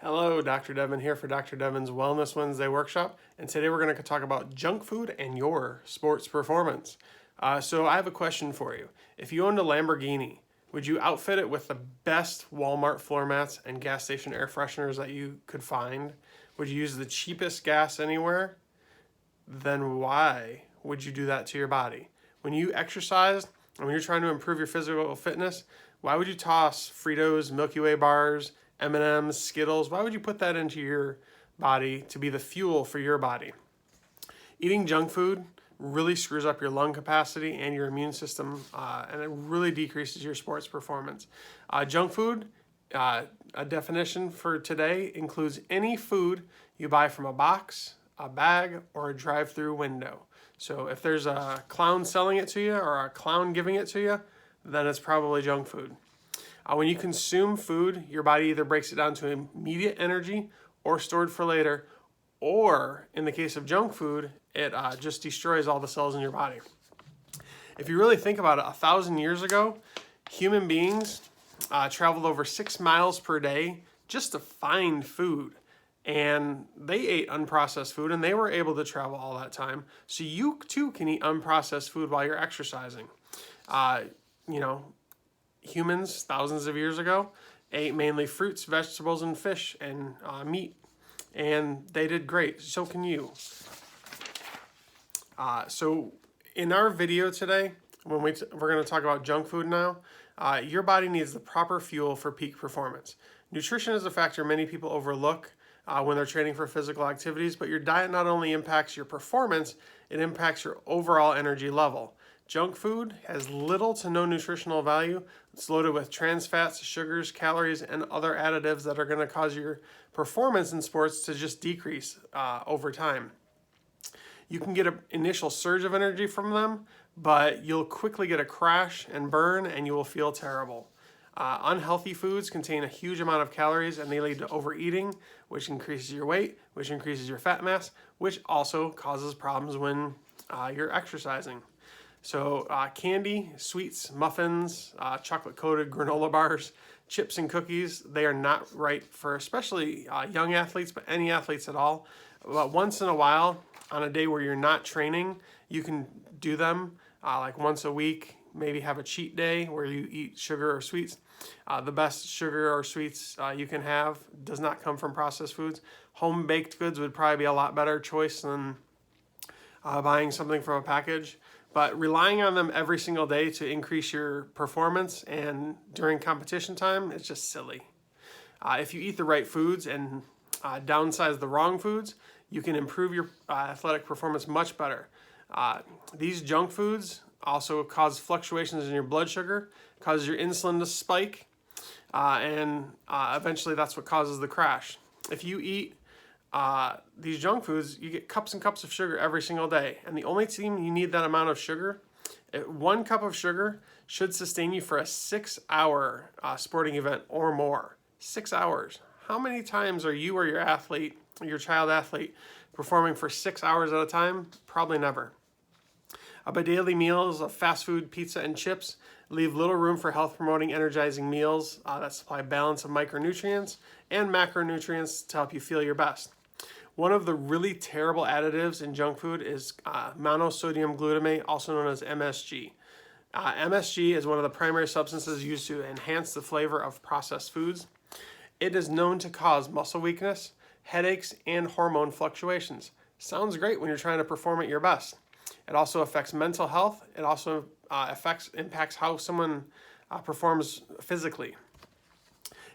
Hello, Dr. Devin here for Dr. Devin's Wellness Wednesday workshop, and today we're going to talk about junk food and your sports performance. So I have a question for you. If you owned a Lamborghini, would you outfit it with the best Walmart floor mats and gas station air fresheners that you could find? Would you use the cheapest gas anywhere? Then why would you do that to your body? When you exercise and when you're trying to improve your physical fitness, why would you toss Fritos, Milky Way bars, M&Ms, Skittles? Why would you put that into your body to be the fuel for your body? Eating junk food really screws up your lung capacity and your immune system, and it really decreases your sports performance. Junk food, a definition for today, includes any food you buy from a box, a bag, or a drive-through window. So if there's a clown selling it to you or a clown giving it to you, then it's probably junk food. When you consume food, your body either breaks it down to immediate energy or stored for later, or in the case of junk food, it just destroys all the cells in your body. If you really think about it, 1,000 years ago, human beings traveled over 6 miles per day just to find food. And they ate unprocessed food, and they were able to travel all that time. So you too can eat unprocessed food while you're exercising. Humans, thousands of years ago, ate mainly fruits, vegetables, and fish, and meat. And they did great. So can you. So in our video today, when we're going to talk about junk food now, your body needs the proper fuel for peak performance. Nutrition is a factor many people overlook when they're training for physical activities, but your diet not only impacts your performance, it impacts your overall energy level. Junk food has little to no nutritional value. It's loaded with trans fats, sugars, calories, and other additives that are going to cause your performance in sports to just decrease over time. You can get an initial surge of energy from them, but you'll quickly get a crash and burn, and you will feel terrible. Unhealthy foods contain a huge amount of calories, and they lead to overeating, which increases your weight, which increases your fat mass, which also causes problems when you're exercising. So candy, sweets, muffins, chocolate-coated granola bars, chips and cookies, they are not right for especially young athletes, but any athletes at all. But once in a while, on a day where you're not training, you can do them like once a week, maybe have a cheat day where you eat sugar or sweets. The best sugar or sweets you can have does not come from processed foods. Home-baked goods would probably be a lot better choice than buying something from a package. But relying on them every single day to increase your performance and during competition time is just silly. If you eat the right foods and downsize the wrong foods, you can improve your athletic performance much better. These junk foods also cause fluctuations in your blood sugar, causes your insulin to spike, and eventually that's what causes the crash. If you eat these junk foods, you get cups and cups of sugar every single day. And the only time you need that amount of sugar, 1 cup of sugar should sustain you for a 6-hour sporting event or more. 6 hours. How many times are you or your athlete, your child athlete, performing for 6 hours at a time? Probably never. But daily meals of fast food, pizza, and chips leave little room for health-promoting, energizing meals that supply balance of micronutrients and macronutrients to help you feel your best. One of the really terrible additives in junk food is monosodium glutamate, also known as MSG. MSG is one of the primary substances used to enhance the flavor of processed foods. It is known to cause muscle weakness, headaches, and hormone fluctuations. Sounds great when you're trying to perform at your best. It also affects mental health. It also impacts how someone performs physically.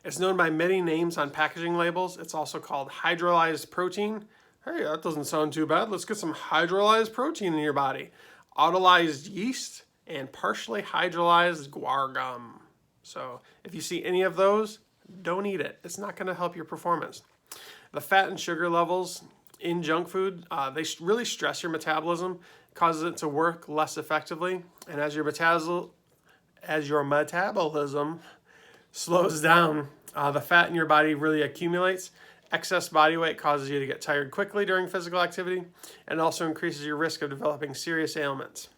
It's known by many names on packaging labels. It's also called hydrolyzed protein. Hey, that doesn't sound too bad. Let's get some hydrolyzed protein in your body. Autolyzed yeast and partially hydrolyzed guar gum. So if you see any of those, don't eat it. It's not going to help your performance. The fat and sugar levels in junk food, they really stress your metabolism, causes it to work less effectively, and as your metabolism slows down, the fat in your body really accumulates. Excess body weight causes you to get tired quickly during physical activity, and also increases your risk of developing serious ailments.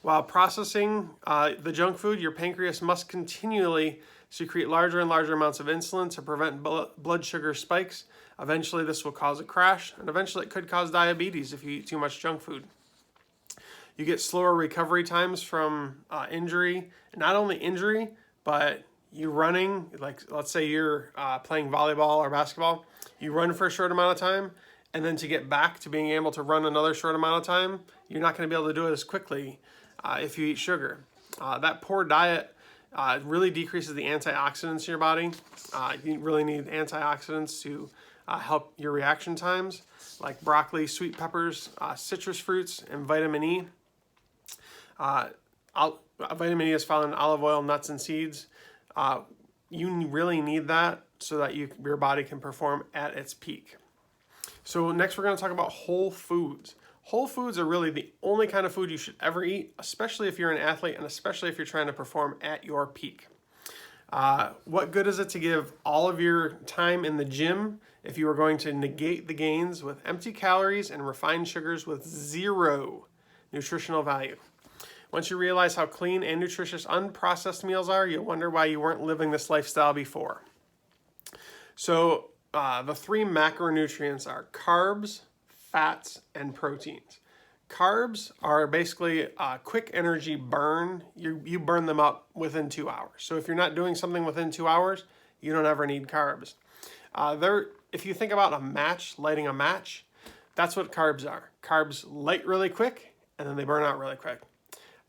While processing the junk food, your pancreas must continually secrete larger and larger amounts of insulin to prevent blood sugar spikes. Eventually, this will cause a crash, and eventually it could cause diabetes if you eat too much junk food. You get slower recovery times from injury. Not only injury, but you running, like let's say you're playing volleyball or basketball, you run for a short amount of time, and then to get back to being able to run another short amount of time, you're not going to be able to do it as quickly if you eat sugar. That poor diet really decreases the antioxidants in your body. You really need antioxidants to help your reaction times, like broccoli, sweet peppers, citrus fruits, and vitamin E. Vitamin E is found in olive oil, nuts, and seeds. You really need that so that your body can perform at its peak. So next we're going to talk about whole foods. Whole foods are really the only kind of food you should ever eat, especially if you're an athlete and especially if you're trying to perform at your peak. What good is it to give all of your time in the gym if you are going to negate the gains with empty calories and refined sugars with zero nutritional value? Once you realize how clean and nutritious unprocessed meals are, you'll wonder why you weren't living this lifestyle before. So the three macronutrients are carbs, fats, and proteins. Carbs are basically a quick energy burn. You burn them up within 2 hours. So if you're not doing something within 2 hours, you don't ever need carbs. If you think about a match, lighting a match, that's what carbs are. Carbs light really quick, and then they burn out really quick.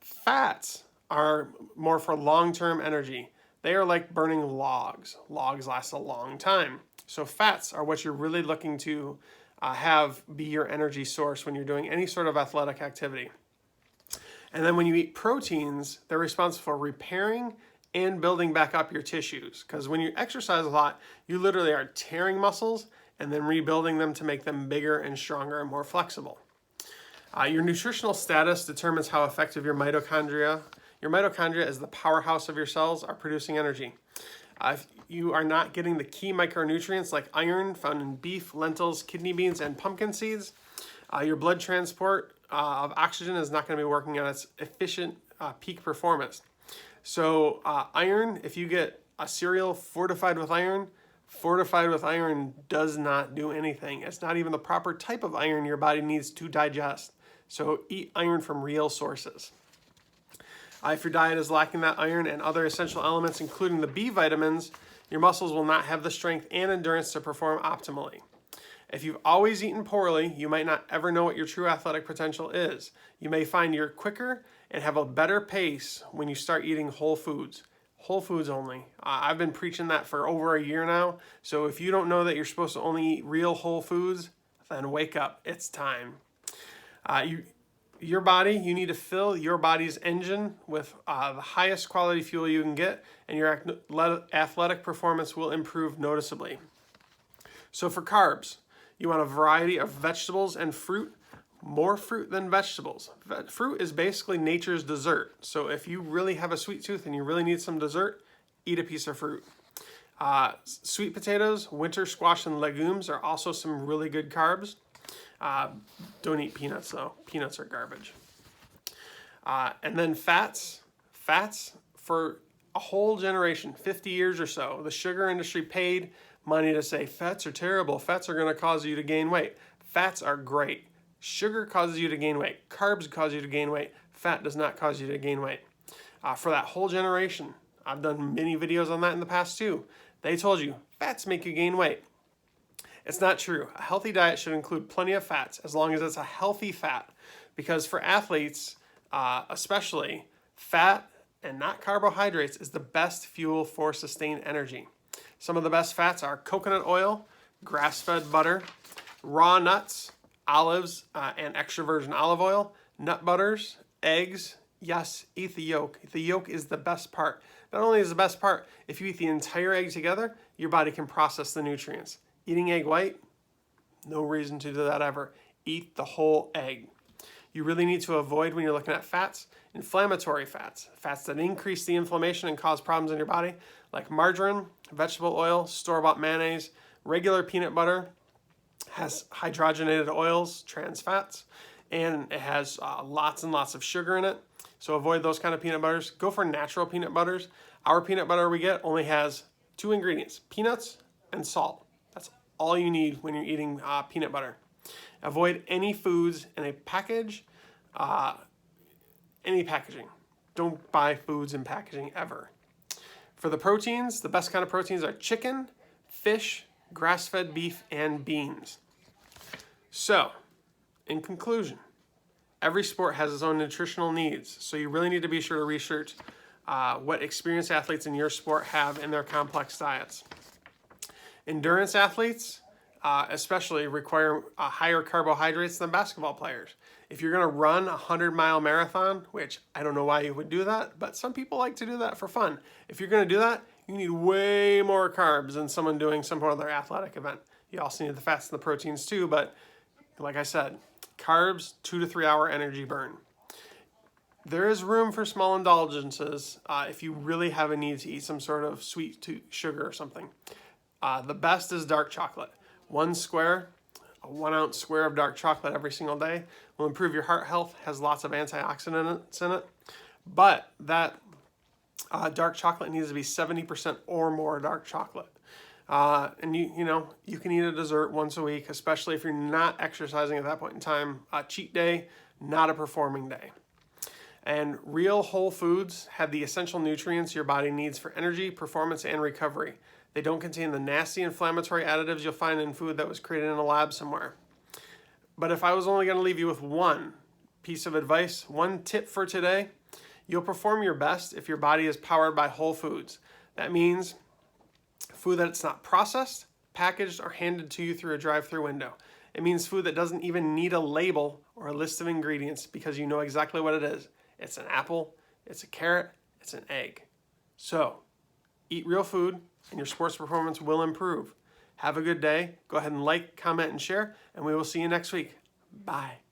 Fats are more for long-term energy. They are like burning logs. Logs last a long time. So fats are what you're really looking to have be your energy source when you're doing any sort of athletic activity. And then when you eat proteins, they're responsible for repairing and building back up your tissues. Because when you exercise a lot, you literally are tearing muscles and then rebuilding them to make them bigger and stronger and more flexible. Your nutritional status determines how effective your mitochondria. Your mitochondria, as the powerhouse of your cells, are producing energy. If you are not getting the key micronutrients like iron found in beef, lentils, kidney beans, and pumpkin seeds, your blood transport of oxygen is not going to be working at its efficient peak performance. So iron, if you get a cereal fortified with iron does not do anything. It's not even the proper type of iron your body needs to digest. So eat iron from real sources. If your diet is lacking that iron and other essential elements, including the B vitamins, your muscles will not have the strength and endurance to perform optimally. If you've always eaten poorly, you might not ever know what your true athletic potential is. You may find you're quicker and have a better pace when you start eating whole foods. Whole foods only. I've been preaching that for over a year now. So if you don't know that you're supposed to only eat real whole foods, then wake up. It's time. Your body, you need to fill your body's engine with the highest quality fuel you can get, and your athletic performance will improve noticeably. So for carbs, you want a variety of vegetables and fruit, more fruit than vegetables. Fruit is basically nature's dessert. So if you really have a sweet tooth and you really need some dessert, eat a piece of fruit. Sweet potatoes, winter squash, and legumes are also some really good carbs. Don't eat peanuts though. Peanuts are garbage. And then fats for a whole generation, 50 years or so, the sugar industry paid money to say fats are terrible. Fats are going to cause you to gain weight. Fats are great. Sugar causes you to gain weight. Carbs cause you to gain weight. Fat does not cause you to gain weight. For that whole generation, I've done many videos on that in the past too. They told you fats make you gain weight. It's not true. A healthy diet should include plenty of fats as long as it's a healthy fat. Because for athletes, especially, fat and not carbohydrates is the best fuel for sustained energy. Some of the best fats are coconut oil, grass-fed butter, raw nuts, olives, and extra virgin olive oil, nut butters, eggs. Yes, eat the yolk. The yolk is the best part. Not only is the best part, if you eat the entire egg together, your body can process the nutrients. Eating egg white, no reason to do that ever. Eat the whole egg. You really need to avoid, when you're looking at fats, inflammatory fats. Fats that increase the inflammation and cause problems in your body, like margarine, vegetable oil, store-bought mayonnaise, regular peanut butter, has hydrogenated oils, trans fats, and it has lots and lots of sugar in it. So avoid those kind of peanut butters. Go for natural peanut butters. Our peanut butter we get only has 2 ingredients, peanuts and salt. That's all you need when you're eating peanut butter. Avoid any foods in a package, any packaging. Don't buy foods in packaging ever. For the proteins, the best kind of proteins are chicken, fish, grass-fed beef, and beans. So, in conclusion, every sport has its own nutritional needs, so you really need to be sure to research what experienced athletes in your sport have in their complex diets. Endurance athletes especially require higher carbohydrates than basketball players. If you're going to run a 100-mile marathon, which I don't know why you would do that, but some people like to do that for fun. If you're going to do that, you need way more carbs than someone doing some other athletic event. You also need the fats and the proteins too, but like I said, carbs, 2 to 3 hour energy burn. There is room for small indulgences if you really have a need to eat some sort of sweet sugar or something. The best is dark chocolate. 1 ounce square of dark chocolate every single day will improve your heart health, has lots of antioxidants in it. But that dark chocolate needs to be 70% or more dark chocolate. And you can eat a dessert once a week, especially if you're not exercising at that point in time. A cheat day, not a performing day. And real whole foods have the essential nutrients your body needs for energy, performance, and recovery. They don't contain the nasty inflammatory additives you'll find in food that was created in a lab somewhere. But if I was only going to leave you with one piece of advice, one tip for today, you'll perform your best if your body is powered by whole foods. That means food that's not processed, packaged, or handed to you through a drive-through window. It means food that doesn't even need a label or a list of ingredients because you know exactly what it is. It's an apple, it's a carrot, it's an egg. So, eat real food and your sports performance will improve. Have a good day. Go ahead and like, comment, and share, and we will see you next week. Bye.